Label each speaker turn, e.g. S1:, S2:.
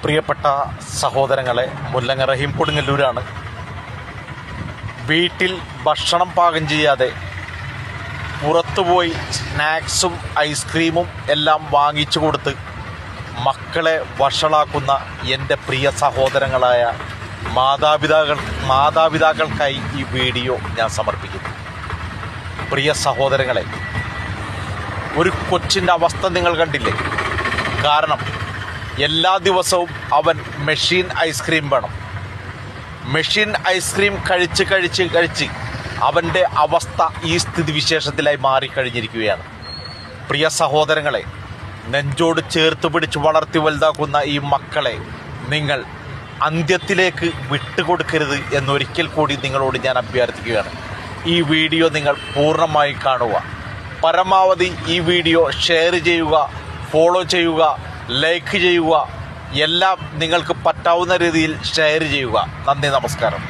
S1: പ്രിയപ്പെട്ട സഹോദരങ്ങളെ, മുല്ലങ്ങ റഹീം കൊടുങ്ങല്ലൂരാണ്. വീട്ടിൽ ഭക്ഷണം പാകം ചെയ്യാതെ പുറത്തുപോയി സ്നാക്സും ഐസ്ക്രീമും എല്ലാം വാങ്ങിച്ചു കൊടുത്ത് മക്കളെ വഷളാക്കുന്ന എൻ്റെ പ്രിയ സഹോദരങ്ങളായ മാതാപിതാക്കൾക്കായി ഈ വീഡിയോ ഞാൻ സമർപ്പിക്കുന്നു. പ്രിയ സഹോദരങ്ങളെ, ഒരു കൊച്ചിൻ്റെ അവസ്ഥ നിങ്ങൾ കണ്ടില്ലേ? കാരണം എല്ലാ ദിവസവും അവൻ മെഷീൻ ഐസ്ക്രീം വേണം. മെഷീൻ ഐസ്ക്രീം കഴിച്ച് അവൻ്റെ അവസ്ഥ ഈ സ്ഥിതിവിശേഷത്തിലായി മാറിക്കഴിഞ്ഞിരിക്കുകയാണ്. പ്രിയ സഹോദരങ്ങളെ, നെഞ്ചോട് ചേർത്ത് പിടിച്ച് വളർത്തി വലുതാക്കുന്ന ഈ മക്കളെ നിങ്ങൾ അന്ത്യത്തിലേക്ക് വിട്ടുകൊടുക്കരുത് എന്നൊരിക്കൽ കൂടി നിങ്ങളോട് ഞാൻ അഭ്യർത്ഥിക്കുകയാണ്. ഈ വീഡിയോ നിങ്ങൾ പൂർണ്ണമായി കാണുക. പരമാവധി ഈ വീഡിയോ ഷെയർ ചെയ്യുക, ഫോളോ ചെയ്യുക, ലൈക്ക് ചെയ്യുക, എല്ലാം നിങ്ങൾക്ക് പറ്റാവുന്ന രീതിയിൽ ഷെയർ ചെയ്യുക. നന്ദി, നമസ്കാരം.